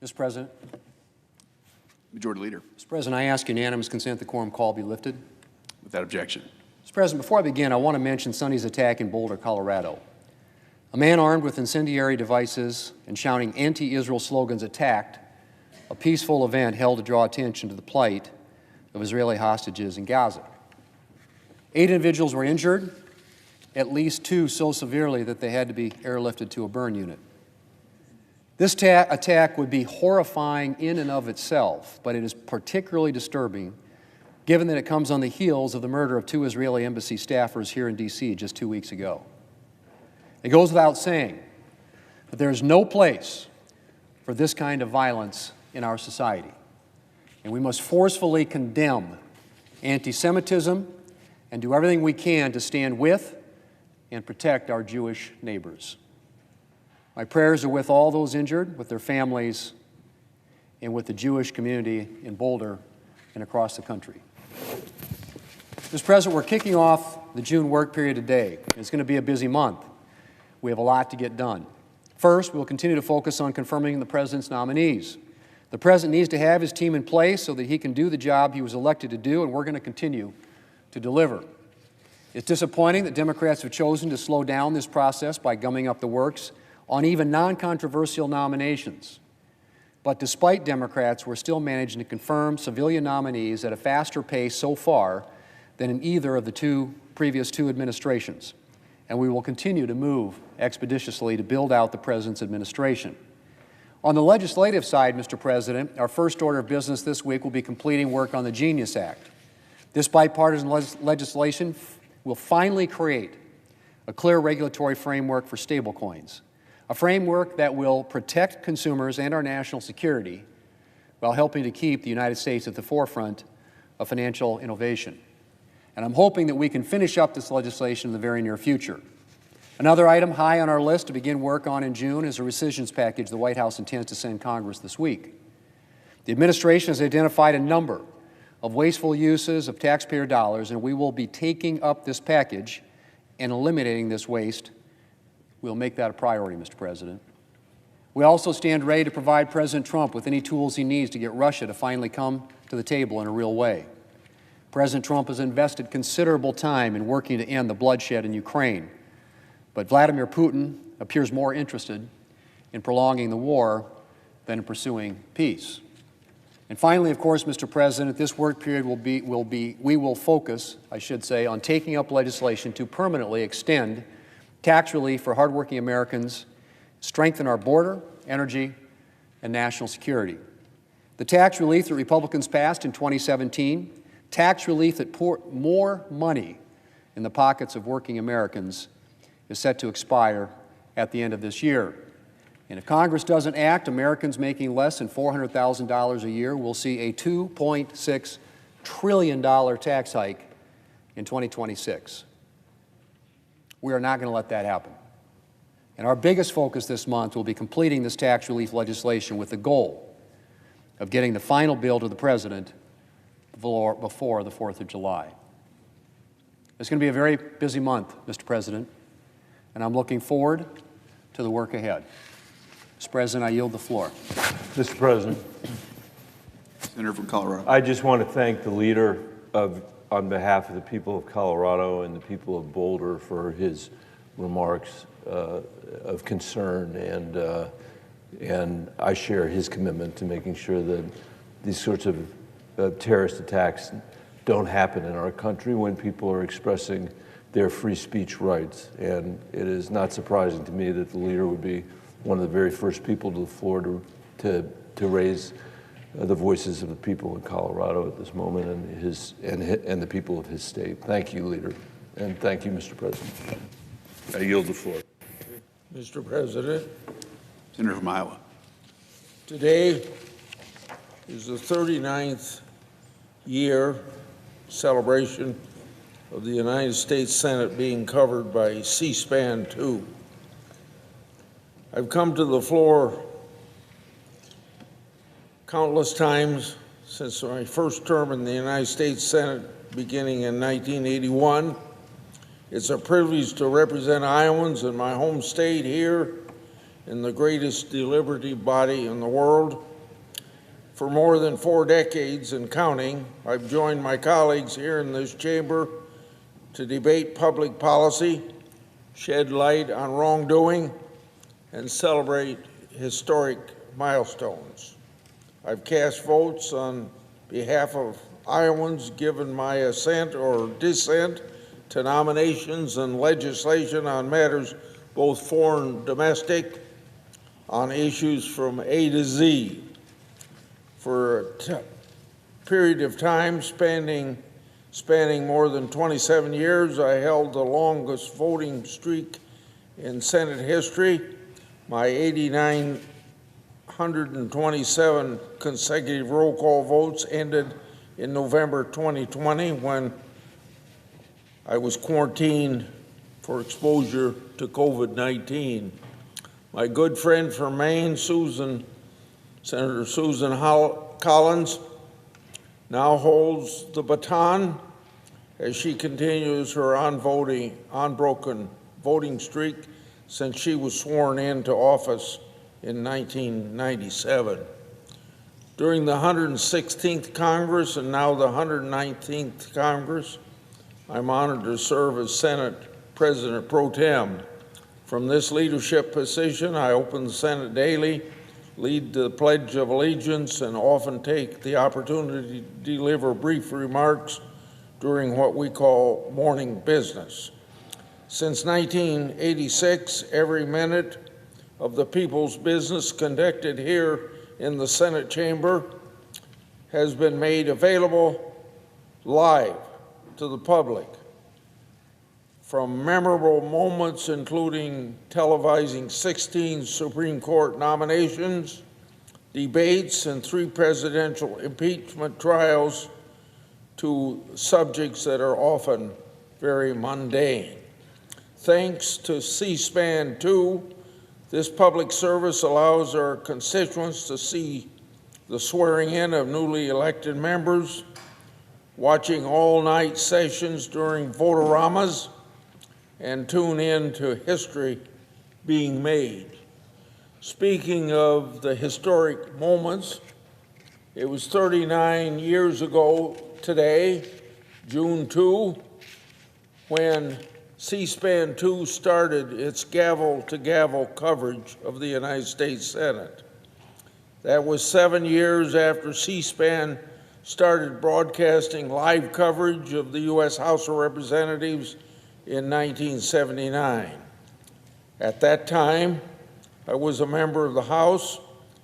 Mr. President. Majority Leader. Mr. President, I ask unanimous consent the quorum call be lifted. Without objection. Mr. President, before I begin, I want to mention Sunday's attack in Boulder, Colorado. A man armed with incendiary devices and shouting anti-Israel slogans attacked a peaceful event held to draw attention to the plight of Israeli hostages in Gaza. 8 individuals were injured, at least 2 so severely that they had to be airlifted to a burn unit. This attack would be horrifying in and of itself, but it is particularly disturbing given that it comes on the heels of the murder of 2 Israeli embassy staffers here in D.C. just 2 weeks ago. It goes without saying that there is no place for this kind of violence in our society, and we must forcefully condemn anti-Semitism and do everything we can to stand with and protect our Jewish neighbors. My prayers are with all those injured, with their families, and with the Jewish community in Boulder and across the country. Mr. President, we're kicking off the June work period today. It's going to be a busy month. We have a lot to get done. First, we'll continue to focus on confirming the President's nominees. The President needs to have his team in place so that he can do the job he was elected to do, and we're going to continue to deliver. It's disappointing that Democrats have chosen to slow down this process by gumming up the works on even non-controversial nominations. But despite Democrats, we're still managing to confirm civilian nominees at a faster pace so far than in either of the previous two administrations. And we will continue to move expeditiously to build out the President's administration. On the legislative side, Mr. President, our first order of business this week will be completing work on the Genius Act. This bipartisan legislation will finally create a clear regulatory framework for stablecoins, a framework that will protect consumers and our national security while helping to keep the United States at the forefront of financial innovation. And I'm hoping that we can finish up this legislation in the very near future. Another item high on our list to begin work on in June is a rescissions package the White House intends to send Congress this week. The administration has identified a number of wasteful uses of taxpayer dollars, and we will be taking up this package and eliminating this waste. We'll make that a priority, Mr. President. We also stand ready to provide President Trump with any tools he needs to get Russia to finally come to the table in a real way. President Trump has invested considerable time in working to end the bloodshed in Ukraine, but Vladimir Putin appears more interested in prolonging the war than in pursuing peace. And finally, of course, Mr. President, this work period we will focus, I should say, on taking up legislation to permanently extend tax relief for hardworking Americans, strengthen our border, energy, and national security. The tax relief that Republicans passed in 2017, tax relief that poured more money in the pockets of working Americans, is set to expire at the end of this year. And if Congress doesn't act, Americans making less than $400,000 a year will see a $2.6 trillion tax hike in 2026. We are not going to let that happen. And our biggest focus this month will be completing this tax relief legislation with the goal of getting the final bill to the President before the 4th of July. It's going to be a very busy month, Mr. President, and I'm looking forward to the work ahead. Mr. President, I yield the floor. Mr. President, Senator from Colorado. I just want to thank the leader on behalf of the people of Colorado and the people of Boulder for his remarks of concern, and I share his commitment to making sure that these sorts of terrorist attacks don't happen in our country when people are expressing their free speech rights. And it is not surprising to me that the leader would be one of the very first people to the floor to raise the voices of the people in Colorado at this moment and the people of his state. Thank you, Leader, and thank you, Mr. President. I yield the floor. Mr. President, Senator from Iowa. today is the 39th year celebration of the United States Senate being covered by C-SPAN 2. I've come to the floor countless times since my first term in the United States Senate beginning in 1981. It's a privilege to represent Iowans in my home state here in the greatest deliberative body in the world. For more than 4 decades and counting, I've joined my colleagues here in this chamber to debate public policy, shed light on wrongdoing, and celebrate historic milestones. I've cast votes on behalf of Iowans, given my assent or dissent to nominations and legislation on matters both foreign and domestic, on issues from A to Z. For a period of time spanning more than 27 years, I held the longest voting streak in Senate history. My 8,927 consecutive roll call votes ended in November 2020 when I was quarantined for exposure to COVID-19. My good friend from Maine, Senator Susan Collins, now holds the baton as she continues her unbroken voting streak since she was sworn into office in 1997. During the 116th Congress and now the 119th Congress, I'm honored to serve as Senate President Pro Tem. From this leadership position, I open the Senate daily, lead the Pledge of Allegiance, and often take the opportunity to deliver brief remarks during what we call morning business. Since 1986, every minute of the people's business conducted here in the Senate chamber has been made available live to the public. From memorable moments including televising 16 Supreme Court nominations, debates, and 3 presidential impeachment trials to subjects that are often very mundane. Thanks to C-SPAN 2, this public service allows our constituents to see the swearing in of newly elected members, watching all-night sessions during votaramas, and tune in to history being made. Speaking of the historic moments, it was 39 years ago today, June 2, when C-SPAN 2 started its gavel-to-gavel coverage of the United States Senate. That was 7 years after C-SPAN started broadcasting live coverage of the U.S. House of Representatives in 1979. At that time, I was a member of the House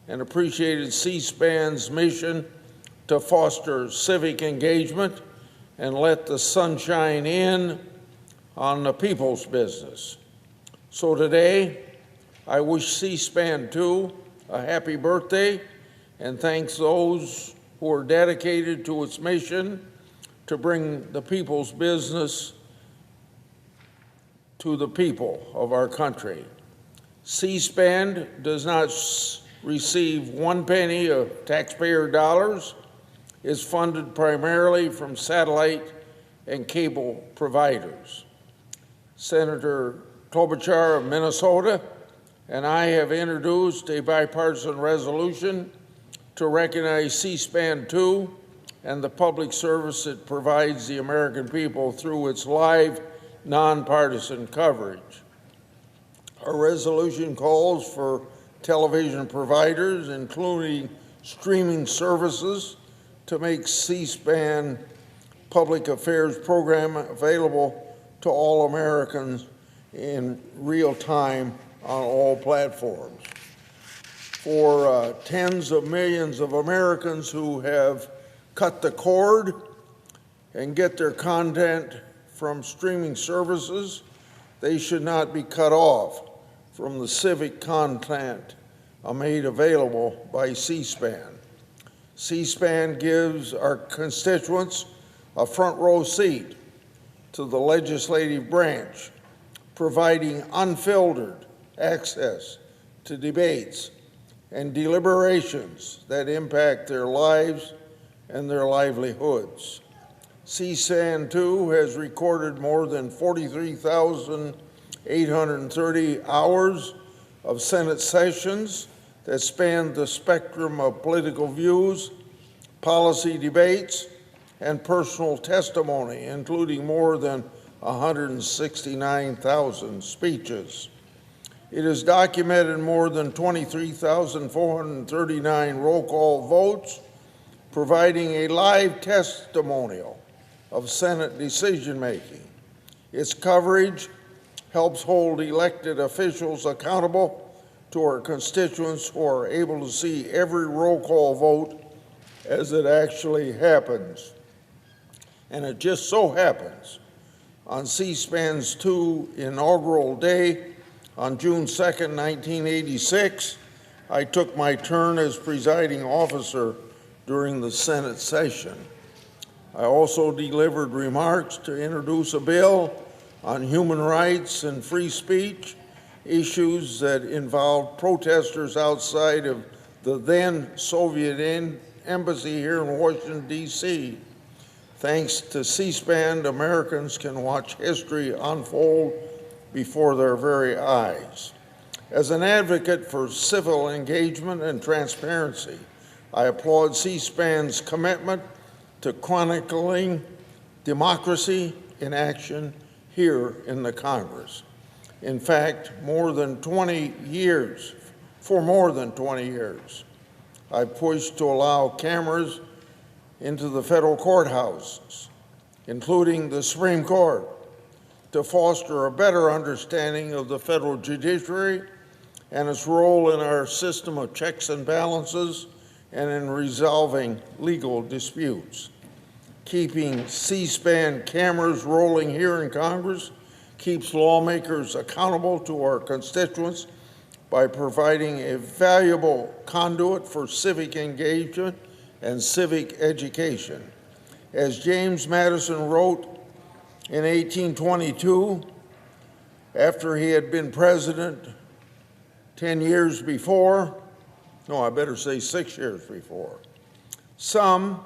and appreciated C-SPAN's mission to foster civic engagement and let the sunshine in on the people's business. So today, I wish C-SPAN 2 a happy birthday and thanks those who are dedicated to its mission to bring the people's business to the people of our country. C-SPAN does not receive 1 penny of taxpayer dollars, is funded primarily from satellite and cable providers. Senator Klobuchar of Minnesota and I have introduced a bipartisan resolution to recognize C-SPAN 2 and the public service it provides the American people through its live, nonpartisan coverage. Our resolution calls for television providers, including streaming services, to make C-SPAN public affairs program available to all Americans in real time on all platforms. For tens of millions of Americans who have cut the cord and get their content from streaming services, they should not be cut off from the civic content made available by C-SPAN. C-SPAN gives our constituents a front row seat to the legislative branch, providing unfiltered access to debates and deliberations that impact their lives and their livelihoods. C-SPAN 2 has recorded more than 43,830 hours of Senate sessions that spanned the spectrum of political views, policy debates, and personal testimony, including more than 169,000 speeches. It has documented more than 23,439 roll call votes, providing a live testimonial of Senate decision-making. Its coverage helps hold elected officials accountable to our constituents who are able to see every roll call vote as it actually happens. And it just so happens on C-SPAN's inaugural day, on June 2nd, 1986, I took my turn as presiding officer during the Senate session. I also delivered remarks to introduce a bill on human rights and free speech, issues that involved protesters outside of the then Soviet embassy here in Washington, D.C. Thanks to C-SPAN, Americans can watch history unfold before their very eyes. As an advocate for civil engagement and transparency, I applaud C-SPAN's commitment to chronicling democracy in action here in the Congress. In fact, for more than 20 years, I've pushed to allow cameras into the federal courthouses, including the Supreme Court, to foster a better understanding of the federal judiciary and its role in our system of checks and balances and in resolving legal disputes. Keeping C-SPAN cameras rolling here in Congress keeps lawmakers accountable to our constituents by providing a valuable conduit for civic engagement and civic education. As James Madison wrote in 1822, after he had been president 10 years before, no, I better say 6 years before, some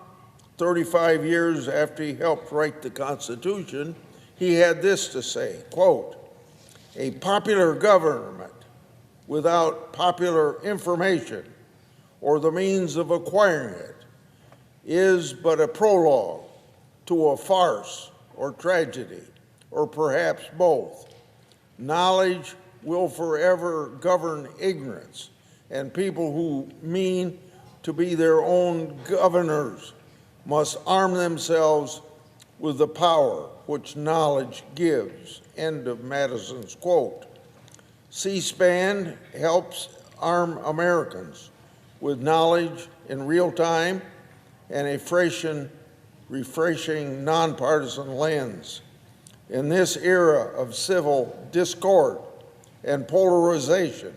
35 years after he helped write the Constitution, he had this to say, quote, "A popular government without popular information or the means of acquiring it is but a prologue to a farce or tragedy, or perhaps both. Knowledge will forever govern ignorance, and people who mean to be their own governors must arm themselves with the power which knowledge gives." End of Madison's quote. C-SPAN helps arm Americans with knowledge in real time and a fresh and refreshing nonpartisan lens. In this era of civil discord and polarization,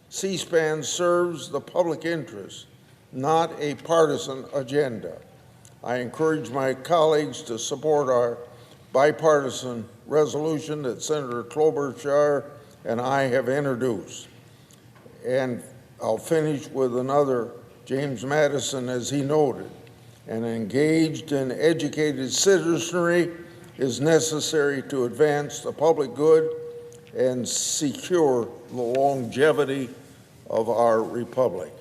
C-SPAN serves the public interest, not a partisan agenda. I encourage my colleagues to support our bipartisan resolution that Senator Klobuchar and I have introduced. And I'll finish with another James Madison, as he noted, "An engaged and educated citizenry is necessary to advance the public good and secure the longevity of our republic."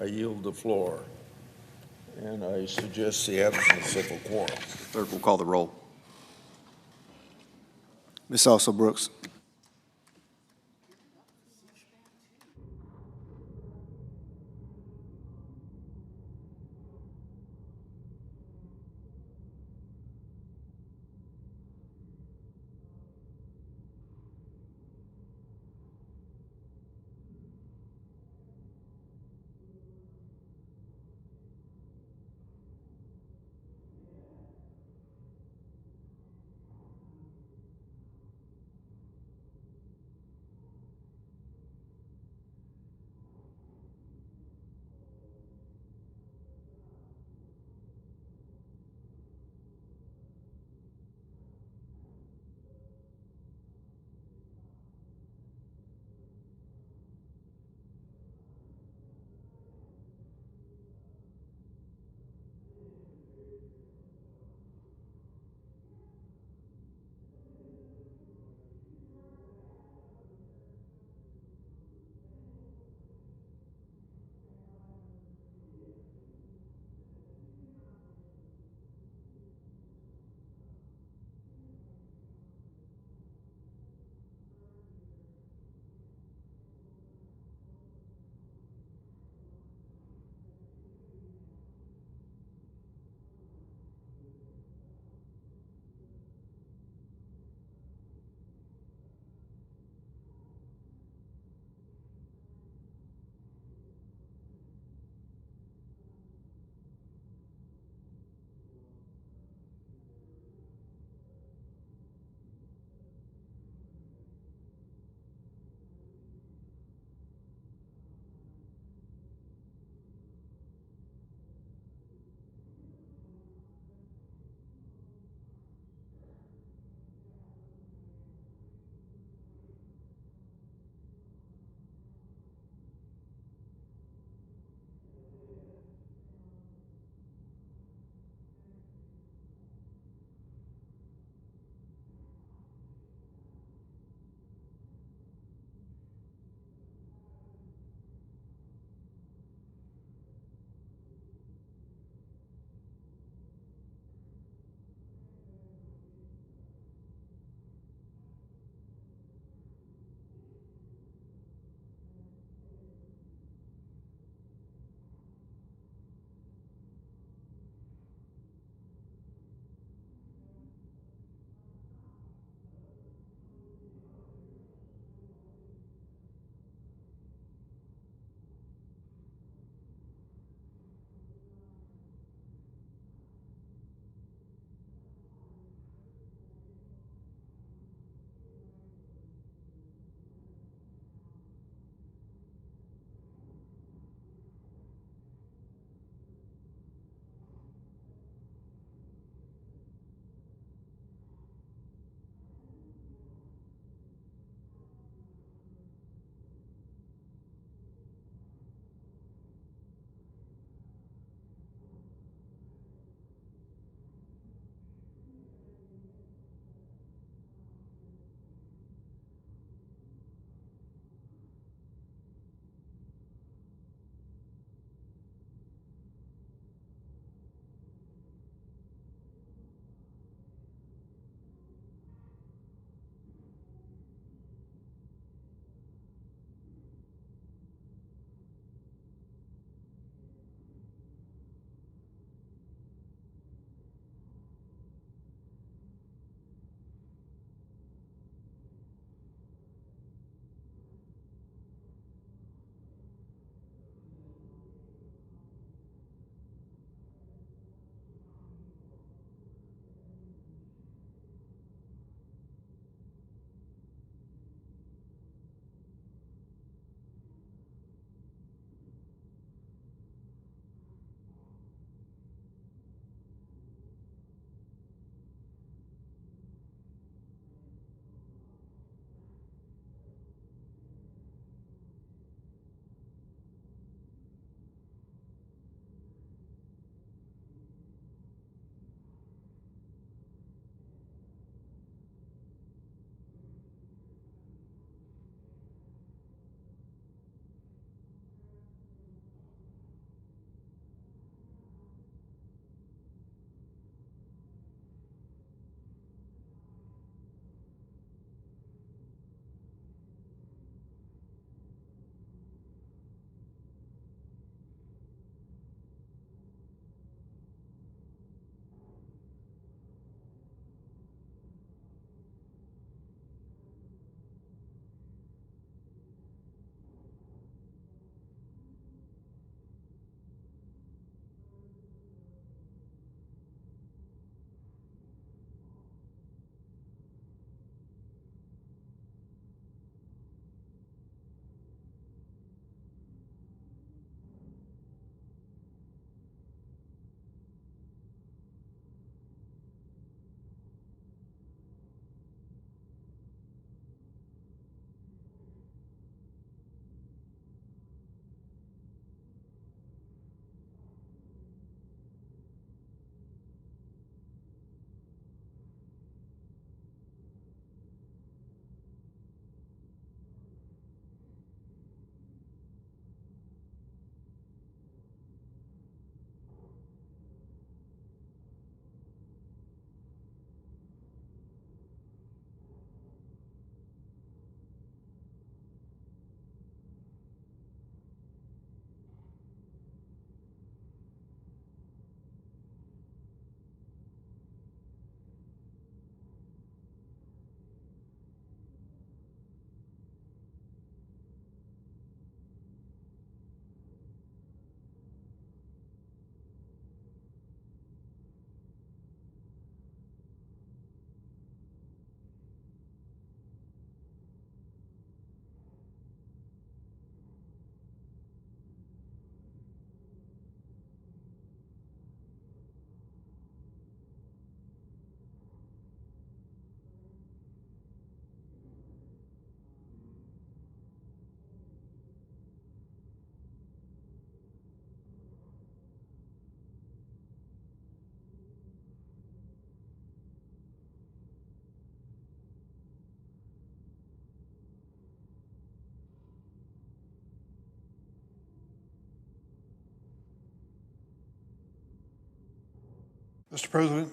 I yield the floor, and I suggest the absence of a quorum. Clerk will call the roll. Ms. Also Brooks. Mr. President,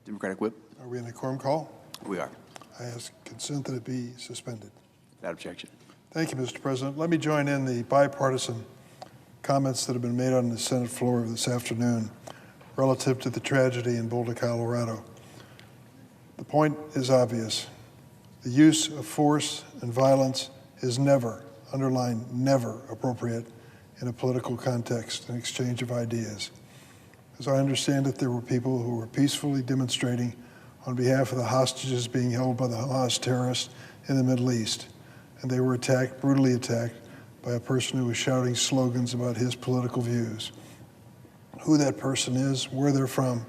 Democratic Whip. are we in a quorum call? We are. I ask consent that it be suspended. Without objection. Thank you, Mr. President. Let me join in the bipartisan comments that have been made on the Senate floor this afternoon relative to the tragedy in Boulder, Colorado. The point is obvious. The use of force and violence is never, underline never, appropriate in a political context and exchange of ideas. As I understand it, there were people who were peacefully demonstrating on behalf of the hostages being held by the Hamas terrorists in the Middle East, and they were attacked, brutally attacked, by a person who was shouting slogans about his political views. Who that person is, where they're from,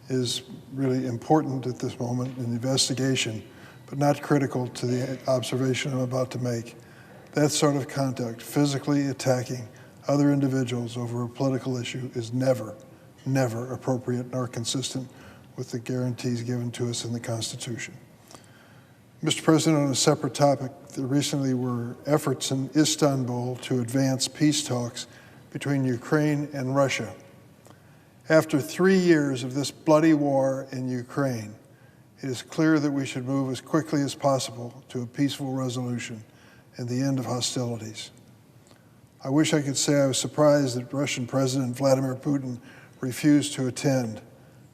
is really important at this moment in the investigation, but not critical to the observation I'm about to make. That sort of conduct, physically attacking other individuals over a political issue, is never, never appropriate nor consistent with the guarantees given to us in the Constitution. Mr. President, on a separate topic, there recently were efforts in Istanbul to advance peace talks between Ukraine and Russia. After 3 years of this bloody war in Ukraine, it is clear that we should move as quickly as possible to a peaceful resolution and the end of hostilities. I wish I could say I was surprised that Russian President Vladimir Putin refused to attend,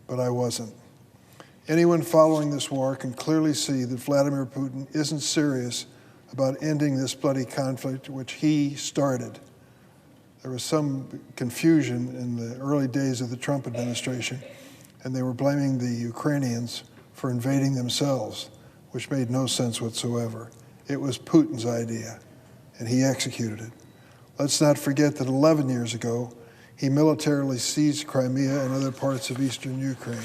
but I wasn't. Anyone following this war can clearly see that Vladimir Putin isn't serious about ending this bloody conflict which he started. There was some confusion in the early days of the Trump administration, and they were blaming the Ukrainians for invading themselves, which made no sense whatsoever. It was Putin's idea, and he executed it. Let's not forget that 11 years ago, he militarily seized Crimea and other parts of eastern Ukraine.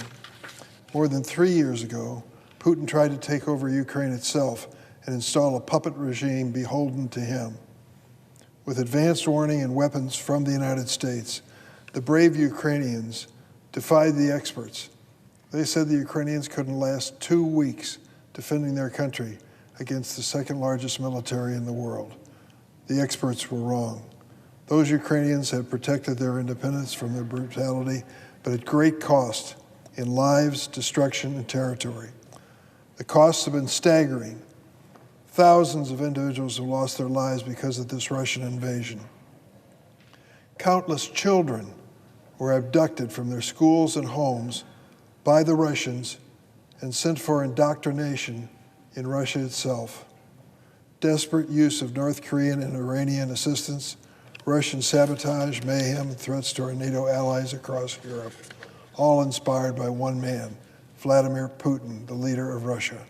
More than 3 years ago, Putin tried to take over Ukraine itself and install a puppet regime beholden to him. With advanced warning and weapons from the United States, the brave Ukrainians defied the experts. They said the Ukrainians couldn't last 2 weeks defending their country against the second largest military in the world. The experts were wrong. Those Ukrainians have protected their independence from their brutality, but at great cost in lives, destruction, and territory. The costs have been staggering. Thousands of individuals have lost their lives because of this Russian invasion. Countless children were abducted from their schools and homes by the Russians and sent for indoctrination in Russia itself. Desperate use of North Korean and Iranian assistance, Russian sabotage, mayhem, and threats to our NATO allies across Europe, all inspired by one man, Vladimir Putin, the leader of Russia.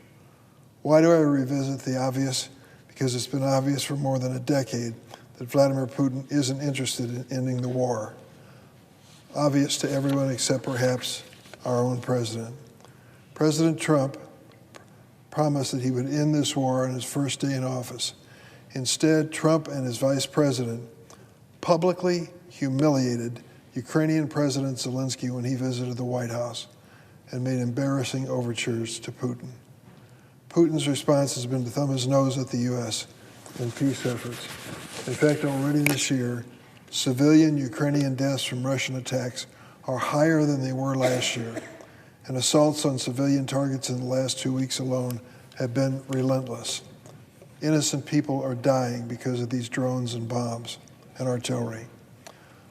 Why do I revisit the obvious? Because it's been obvious for more than a decade that Vladimir Putin isn't interested in ending the war. Obvious to everyone except perhaps our own president. President Trump promised that he would end this war on his first day in office. Instead, Trump and his vice president publicly humiliated Ukrainian President Zelensky when he visited the White House and made embarrassing overtures to Putin. Putin's response has been to thumb his nose at the U.S. and peace efforts. In fact, already this year, civilian Ukrainian deaths from Russian attacks are higher than they were last year, and assaults on civilian targets in the last 2 weeks alone have been relentless. Innocent people are dying because of these drones and bombs and artillery.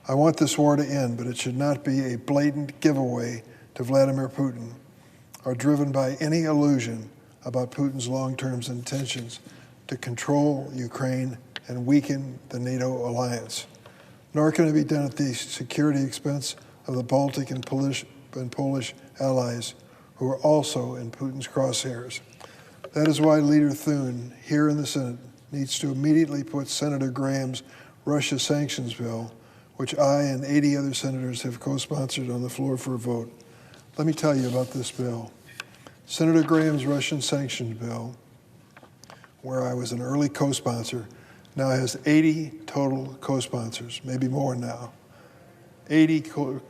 I want this war to end, but it should not be a blatant giveaway to Vladimir Putin or driven by any illusion about Putin's long-term intentions to control Ukraine and weaken the NATO alliance. Nor can it be done at the security expense of the Baltic and Polish allies who are also in Putin's crosshairs. That is why Leader Thune, here in the Senate, needs to immediately put Senator Graham's Russia sanctions bill, which I and 80 other senators have co-sponsored, on the floor for a vote. Let me tell you about this bill. Senator Graham's Russian sanctions bill, where I was an early co-sponsor, now has 80 total co-sponsors, maybe more now. 80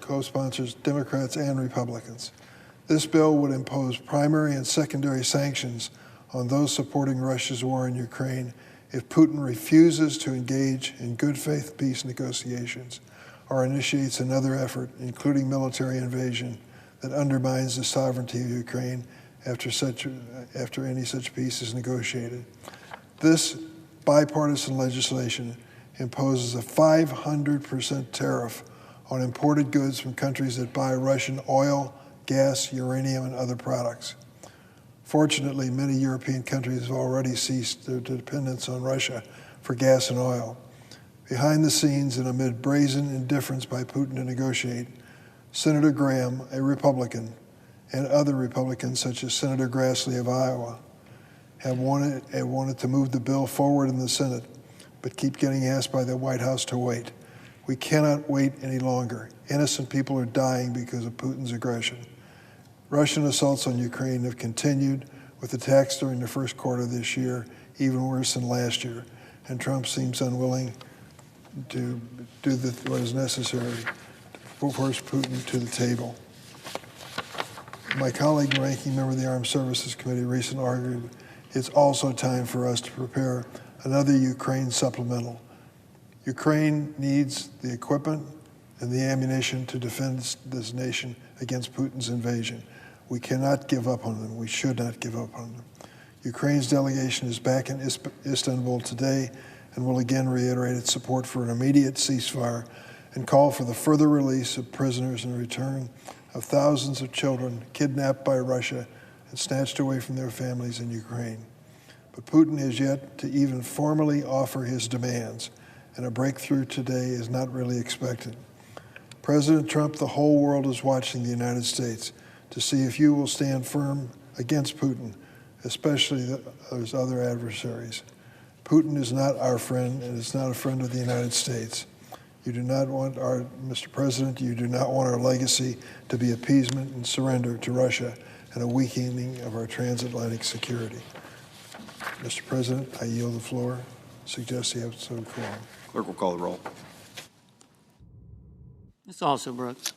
co-sponsors, Democrats and Republicans. This bill would impose primary and secondary sanctions on those supporting Russia's war in Ukraine if Putin refuses to engage in good faith peace negotiations. or initiates another effort, including military invasion, that undermines the sovereignty of Ukraine after any such peace is negotiated. This bipartisan legislation imposes a 500% tariff on imported goods from countries that buy Russian oil, gas, uranium, and other products. Fortunately, many European countries have already ceased their dependence on Russia for gas and oil. Behind the scenes and amid brazen indifference by Putin to negotiate, Senator Graham, a Republican, and other Republicans such as Senator Grassley of Iowa have wanted to move the bill forward in the Senate, but keep getting asked by the White House to wait. We cannot wait any longer. Innocent people are dying because of Putin's aggression. Russian assaults on Ukraine have continued, with attacks during the first quarter of this year even worse than last year, and Trump seems unwilling to do what is necessary to force Putin to the table. My colleague, the ranking member of the Armed Services Committee, recently argued it's also time for us to prepare another Ukraine supplemental. Ukraine needs the equipment and the ammunition to defend this nation against Putin's invasion. We cannot give up on them. We should not give up on them. Ukraine's delegation is back in Istanbul today and will again reiterate its support for an immediate ceasefire and call for the further release of prisoners and return of thousands of children kidnapped by Russia and snatched away from their families in Ukraine. But Putin has yet to even formally offer his demands, and a breakthrough today is not really expected. President Trump, the whole world is watching the United States to see if you will stand firm against Putin, especially those other adversaries. Putin is not our friend, and is not a friend of the United States. You do not want Mr. President, you do not want our legacy to be appeasement and surrender to Russia and a weakening of our transatlantic security. Mr. President, I yield the floor. Suggest you have so quorum. Clerk will call the roll. Ms. Alston-Brooks.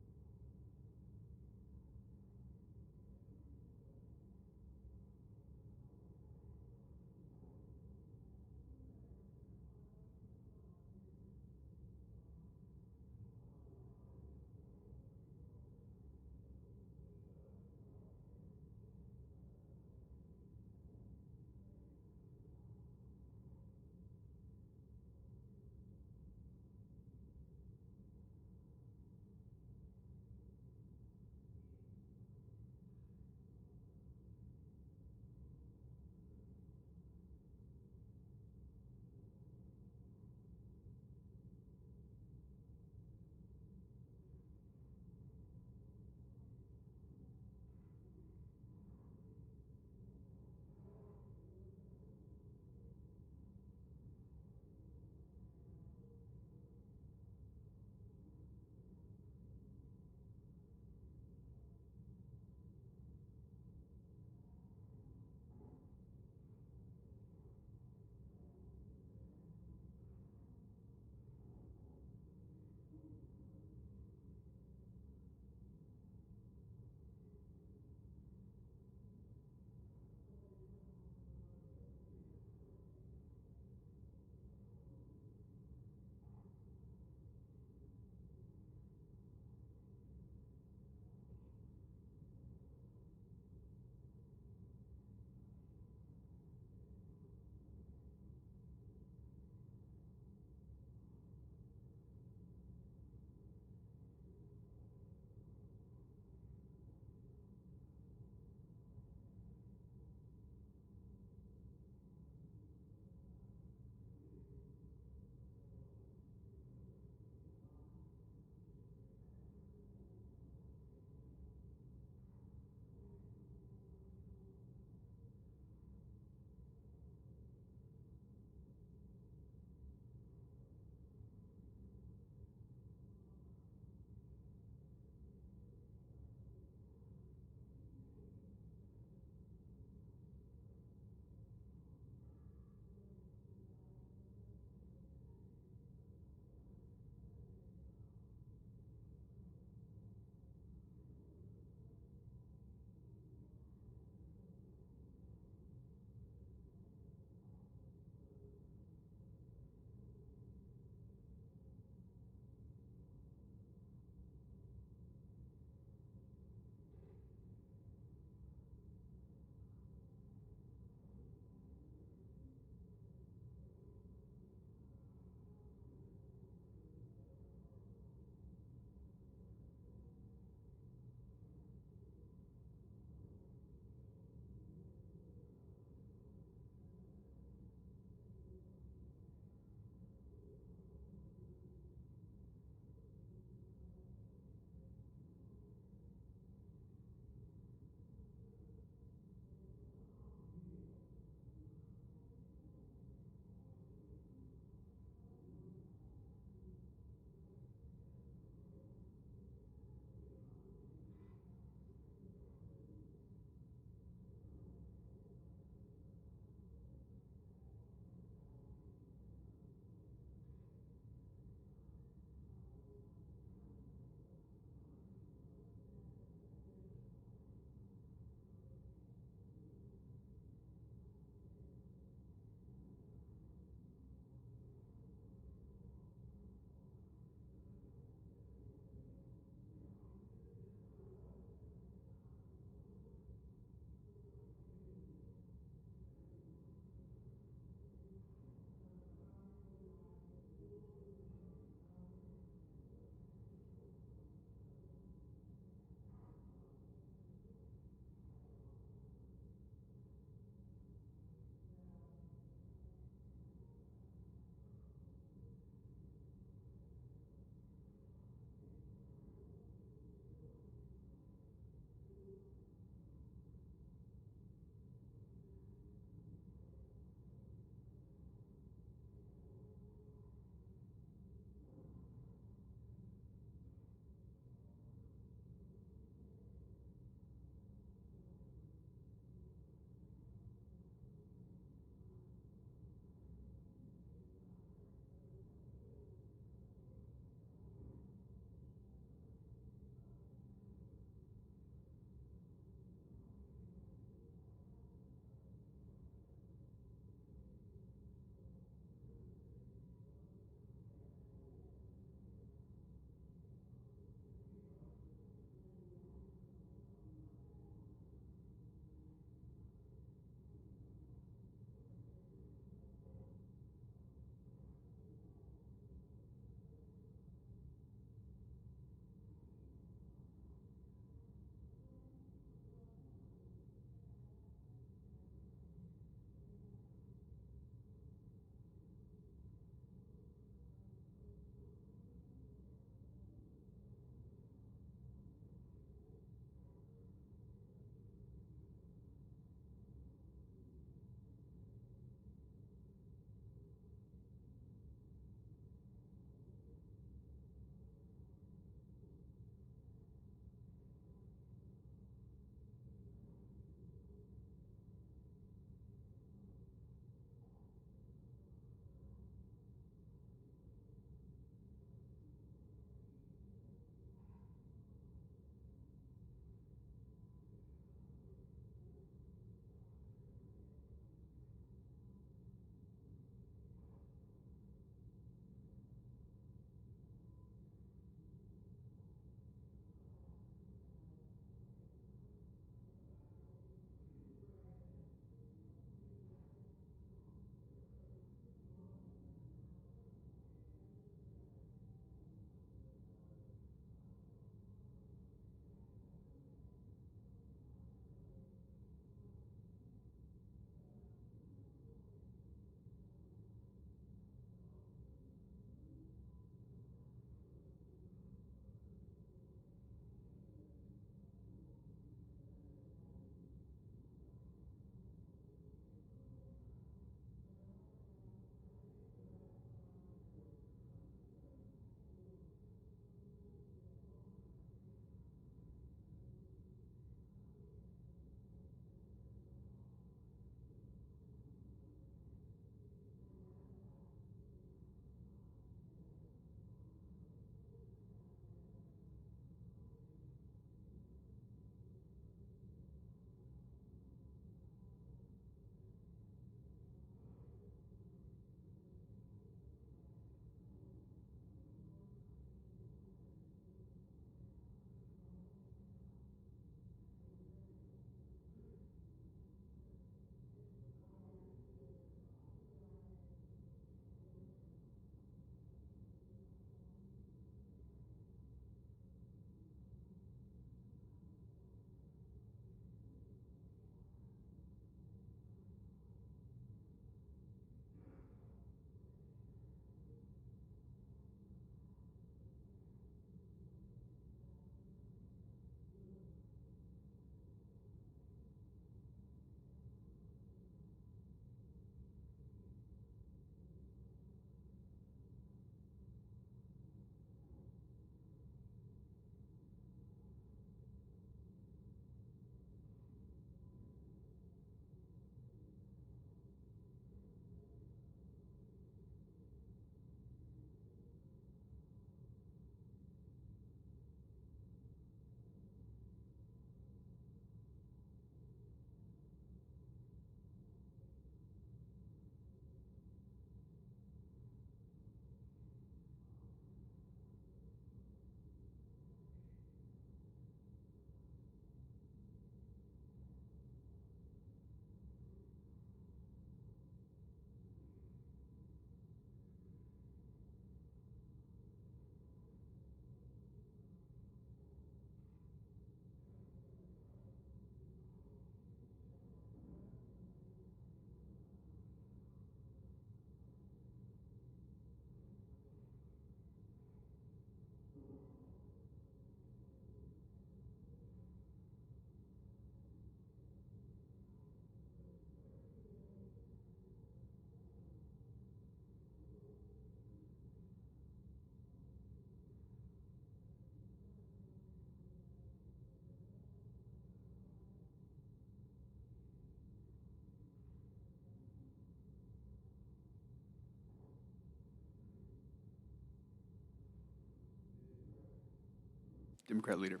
Democrat leader.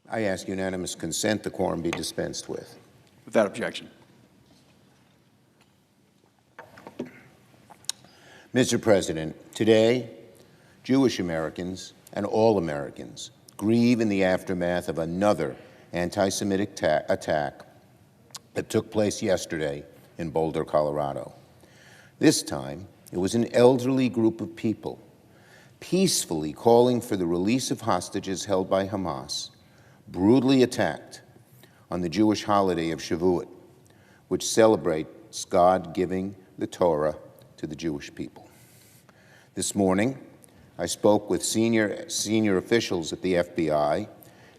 I ask unanimous consent the quorum be dispensed with. Without objection. Mr. President, today, Jewish Americans and all Americans grieve in the aftermath of another anti-Semitic attack that took place yesterday in Boulder, Colorado. This time, it was an elderly group of people peacefully calling for the release of hostages held by Hamas, brutally attacked on the Jewish holiday of Shavuot, which celebrates God giving the Torah to the Jewish people. This morning, I spoke with senior officials at the FBI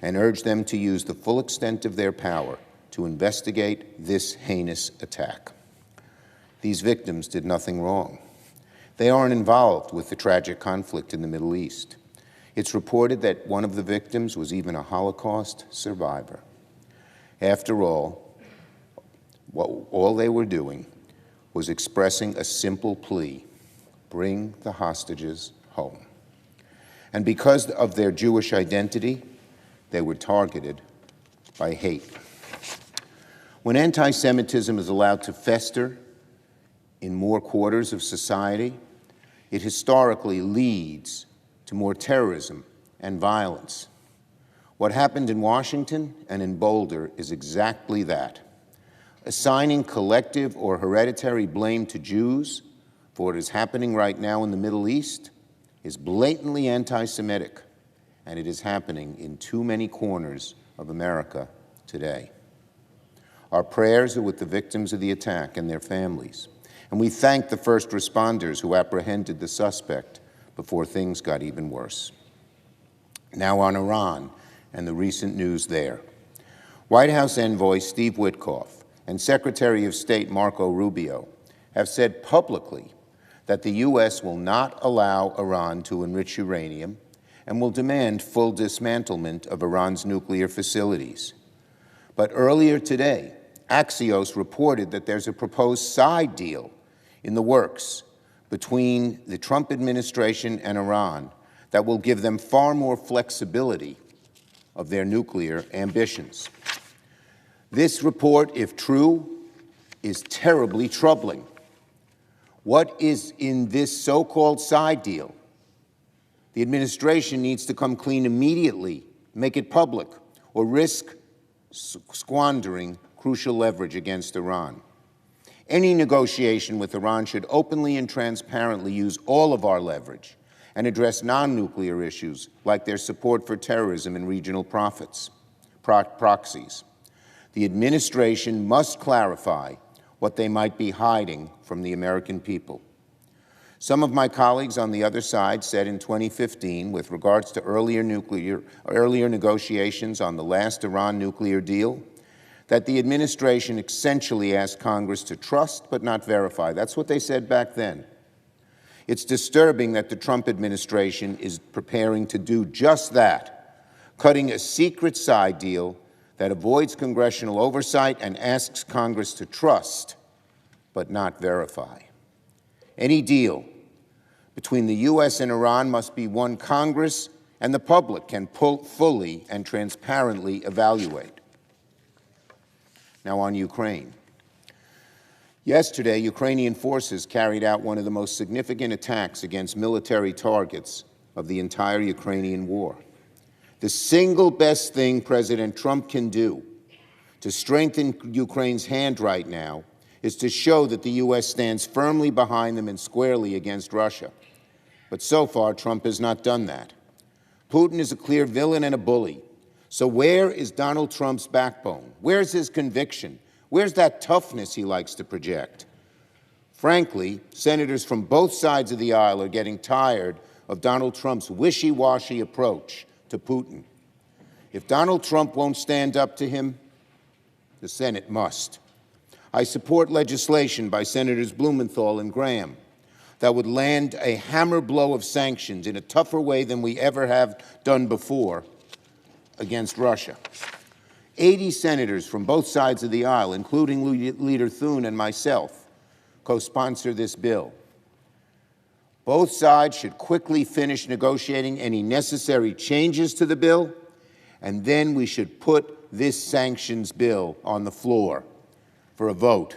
and urged them to use the full extent of their power to investigate this heinous attack. These victims did nothing wrong. They aren't involved with the tragic conflict in the Middle East. It's reported that one of the victims was even a Holocaust survivor. After all they were doing was expressing a simple plea: bring the hostages home. And because of their Jewish identity, they were targeted by hate. When anti-Semitism is allowed to fester in more quarters of society, it historically leads to more terrorism and violence. What happened in Washington and in Boulder is exactly that. Assigning collective or hereditary blame to Jews for what is happening right now in the Middle East is blatantly anti-Semitic, and it is happening in too many corners of America today. Our prayers are with the victims of the attack and their families, and we thank the first responders who apprehended the suspect before things got even worse. Now on Iran and the recent news there. White House envoy Steve Witkoff and Secretary of State Marco Rubio have said publicly that the U.S. will not allow Iran to enrich uranium and will demand full dismantlement of Iran's nuclear facilities. But earlier today, Axios reported that there's a proposed side deal in the works between the Trump administration and Iran that will give them far more flexibility of their nuclear ambitions. This report, if true, is terribly troubling. What is in this so-called side deal? The administration needs to come clean immediately, make it public, or risk squandering crucial leverage against Iran. Any negotiation with Iran should openly and transparently use all of our leverage and address non-nuclear issues like their support for terrorism and regional proxies. The administration must clarify what they might be hiding from the American people. Some of my colleagues on the other side said in 2015, with regards to earlier negotiations on the last Iran nuclear deal, that the administration essentially asked Congress to trust but not verify. That's what they said back then. It's disturbing that the Trump administration is preparing to do just that, cutting a secret side deal that avoids congressional oversight and asks Congress to trust but not verify. Any deal between the U.S. and Iran must be one Congress and the public can fully and transparently evaluate. Now on Ukraine. Yesterday, Ukrainian forces carried out one of the most significant attacks against military targets of the entire Ukrainian war. The single best thing President Trump can do to strengthen Ukraine's hand right now is to show that the U.S. stands firmly behind them and squarely against Russia. But so far, Trump has not done that. Putin is a clear villain and a bully. So where is Donald Trump's backbone? Where's his conviction? Where's that toughness he likes to project? Frankly, senators from both sides of the aisle are getting tired of Donald Trump's wishy-washy approach to Putin. If Donald Trump won't stand up to him, the Senate must. I support legislation by Senators Blumenthal and Graham that would land a hammer blow of sanctions in a tougher way than we ever have done before against Russia. 80 senators from both sides of the aisle, including Leader Thune and myself, co-sponsor this bill. Both sides should quickly finish negotiating any necessary changes to the bill, and then we should put this sanctions bill on the floor for a vote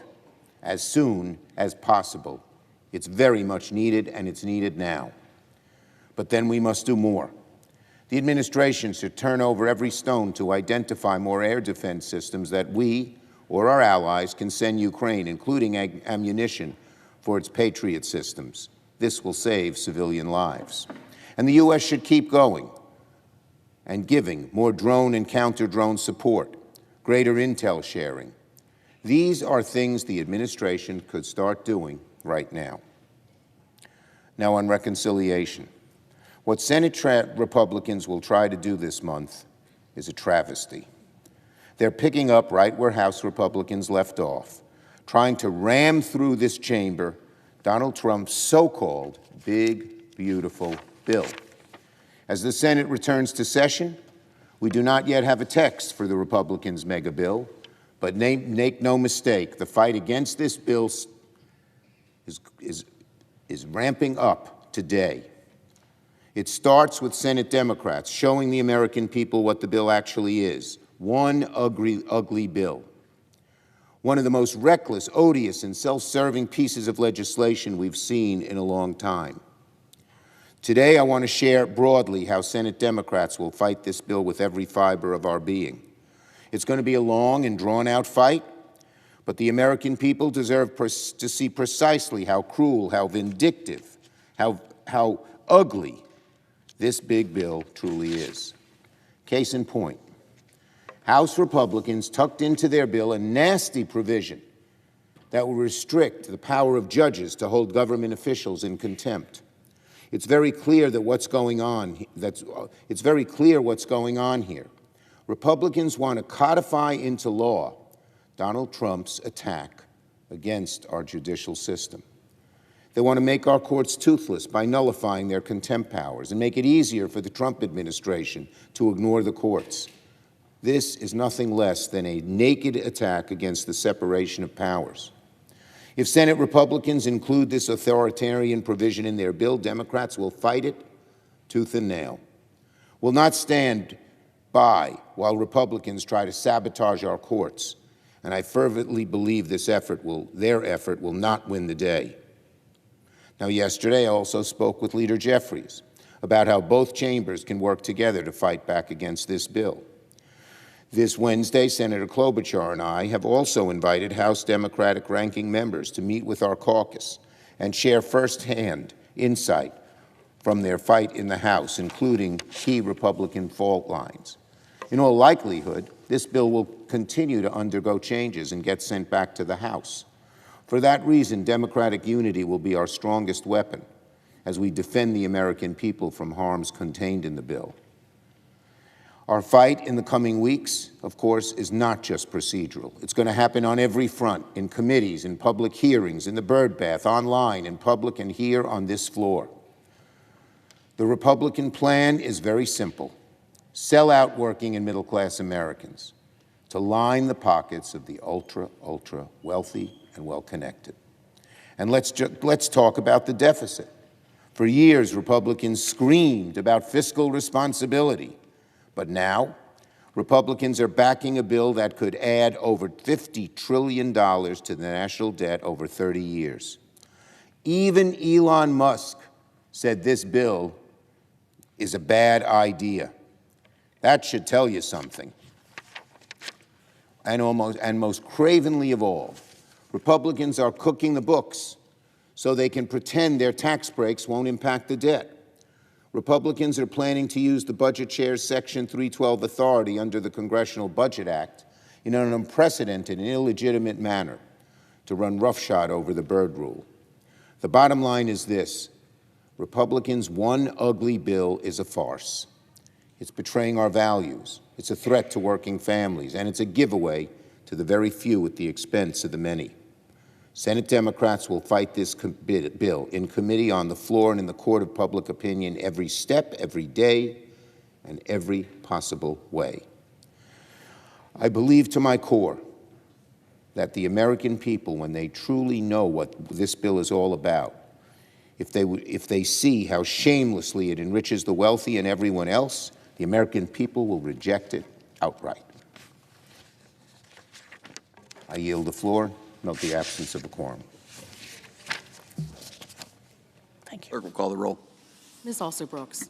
as soon as possible. It's very much needed, and it's needed now. But then we must do more. The administration should turn over every stone to identify more air defense systems that we or our allies can send Ukraine, including ammunition for its Patriot systems. This will save civilian lives. And the U.S. should keep going and giving more drone and counter-drone support, greater intel sharing. These are things the administration could start doing right now. Now on reconciliation. What Senate Republicans will try to do this month is a travesty. They're picking up right where House Republicans left off, trying to ram through this chamber Donald Trump's so-called big, beautiful bill. As the Senate returns to session, we do not yet have a text for the Republicans' mega bill, but make no mistake, the fight against this bill is ramping up today. It starts with Senate Democrats showing the American people what the bill actually is, one ugly bill. One of the most reckless, odious, and self-serving pieces of legislation we've seen in a long time. Today, I want to share broadly how Senate Democrats will fight this bill with every fiber of our being. It's going to be a long and drawn-out fight, but the American people deserve to see precisely how cruel, how vindictive, how ugly this big bill truly is. Case in point, House Republicans tucked into their bill a nasty provision that will restrict the power of judges to hold government officials in contempt. It's very clear that what's going on here. Republicans want to codify into law Donald Trump's attack against our judicial system. They want to make our courts toothless by nullifying their contempt powers and make it easier for the Trump administration to ignore the courts. This is nothing less than a naked attack against the separation of powers. If Senate Republicans include this authoritarian provision in their bill, Democrats will fight it tooth and nail. Will not stand by while Republicans try to sabotage our courts, and I fervently believe their effort will not win the day. Now, yesterday I also spoke with Leader Jeffries about how both chambers can work together to fight back against this bill. This Wednesday, Senator Klobuchar and I have also invited House Democratic ranking members to meet with our caucus and share firsthand insight from their fight in the House, including key Republican fault lines. In all likelihood, this bill will continue to undergo changes and get sent back to the House. For that reason, Democratic unity will be our strongest weapon as we defend the American people from harms contained in the bill. Our fight in the coming weeks, of course, is not just procedural. It's going to happen on every front, in committees, in public hearings, in the birdbath, online, in public, and here on this floor. The Republican plan is very simple. Sell out working and middle-class Americans to line the pockets of the ultra wealthy and well-connected. And let's talk about the deficit. For years, Republicans screamed about fiscal responsibility. But now, Republicans are backing a bill that could add over $50 trillion to the national debt over 30 years. Even Elon Musk said this bill is a bad idea. That should tell you something. And most cravenly of all, Republicans are cooking the books so they can pretend their tax breaks won't impact the debt. Republicans are planning to use the Budget Chair's Section 312 authority under the Congressional Budget Act in an unprecedented and illegitimate manner to run roughshod over the Byrd Rule. The bottom line is this: Republicans' one ugly bill is a farce. It's betraying our values, it's a threat to working families, and it's a giveaway to the very few at the expense of the many. Senate Democrats will fight this bill in committee, on the floor, and in the court of public opinion every step, every day, and every possible way. I believe to my core that the American people, when they truly know what this bill is all about, If they see how shamelessly it enriches the wealthy and everyone else, the American people will reject it outright. I yield the floor. Note the absence of a quorum. Thank you. Clerk will call the roll. Ms. Alsop Brooks.